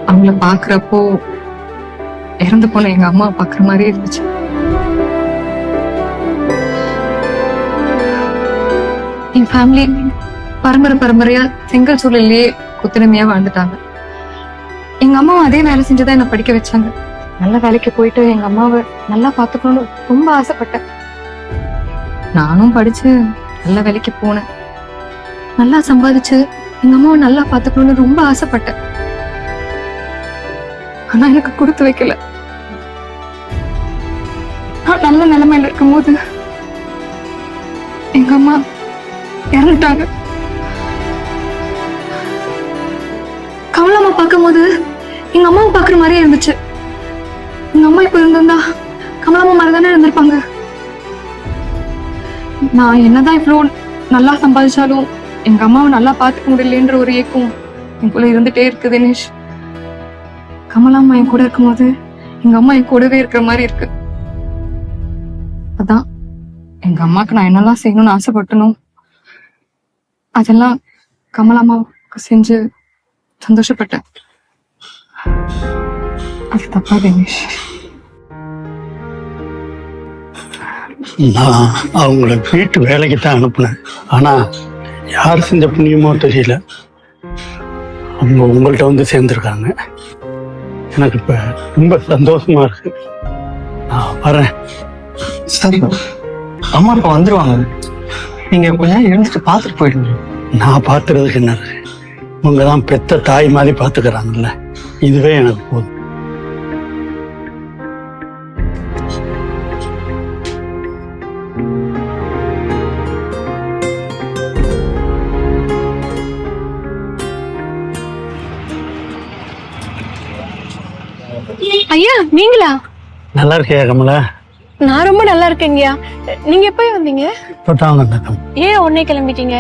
அவங்கள பாக்குறப்போ இறந்து போன எங்க அம்மா பாக்குற மாதிரி இருந்துச்சு. என் ஃபேமிலி பரம்பரையா செங்கல் சூழலையே குத்துனமையா வாழ்ந்துட்டாங்க. எங்க அம்மாவும் அதே வேலை செஞ்சுதான் என்ன படிக்க வச்சாங்க. நல்ல வேலைக்கு போயிட்டு எங்க அம்மாவை நல்லா பாத்துக்கணும்னு ரொம்ப ஆசைப்பட்டேன். நானும் படிச்சு நல்ல வேலைக்கு போனேன். நல்லா சம்பாதிச்சு எங்க அம்மாவை நல்லா பாத்துக்கணும்னு ரொம்ப ஆசைப்பட்டேன். ஆனா எனக்கு கொடுத்து வைக்கல. நான் நல்ல நிலைமையில இருக்கும் போது எங்க அம்மா இறந்துட்டாங்க. கமலாம்மா பார்க்கும் போது எங்க அம்மாவை பாக்குற மாதிரியே இருந்துச்சு. எங்க அம்மா இப்ப இருந்திருந்தா கமலாம்மா மாதிரி தானே இருந்திருப்பாங்க. நான் என்னதான் இவ்வளவு நல்லா சம்பாதிச்சாலும் எங்க அம்மாவை நல்லா பாத்துக்க முடியலன்ற ஒரு ஏக்கம் எனக்குள்ள இருந்துட்டே இருக்கு தினேஷ். கமலாம்மா என் கூட இருக்கும்போது எங்க அம்மா என் கூடவே இருக்கிற மாதிரி இருக்கு. அதான் எங்க அம்மாக்கு நான் என்னெல்லாம் செய்யணும்னு ஆசைப்பட்டனும் அதெல்லாம் கமலாம்மாவுக்கு செஞ்சு சந்தோஷப்பட்டேன். அது தப்பா தினேஷ்? நான் அவங்கள வீட்டு வேலைக்கு தான் அனுப்புனேன். ஆனா யார் செஞ்ச புண்ணியமோ தெரியல, அவங்க உங்கள்கிட்ட வந்து சேர்ந்துருக்காங்க. எனக்கு இப்ப ரொம்ப சந்தோஷமா இருக்கு. நான் வரேன். சரி, அம்மா இப்ப வந்துருவாங்க. நீங்க கொஞ்சம் இருந்துட்டு பார்த்துட்டு போயிடுங்க. நான் பார்த்துறதுக்கு என்ன, இவங்க தான் பெத்த தாய் மாதிரி பார்த்துக்கிறாங்கல்ல, இதுவே எனக்கு போதும். ஐயா, நீங்களா? நல்லா இருக்கியா கமலா? நான் ரொம்ப நல்லா இருக்கேங்கய்யா. நீங்க எப்ப வந்தீங்க? இப்பதான் வந்தேன். ஏன் உடனே கிளம்பிட்டீங்க?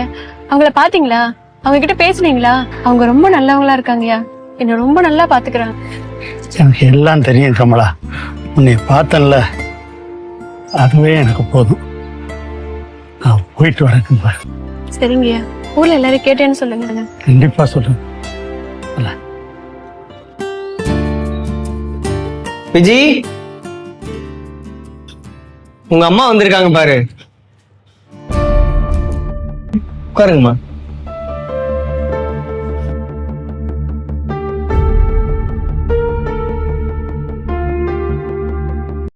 அவங்கள பாத்தீங்களா? அவங்க கிட்ட பேசுனீங்களா? அவங்க ரொம்ப நல்லவங்களா இருக்காங்கய்யா. என்ன ரொம்ப நல்லா பாத்துக்கிறாங்க. எனக்கு எல்லாம் தெரியும் கமலா, உன்னை பார்த்தேன்ல, அதுவே எனக்கு போதும். நான் போயிட்டு வரேன். சரிங்கய்யா, ஊர்ல எல்லாரும் கேட்டேன்னு சொல்லுங்க. கண்டிப்பா சொல்லுங்க. விஜி, உங்க அம்மா வந்திருக்காங்க பாரு. உட்காருங்கம்மா.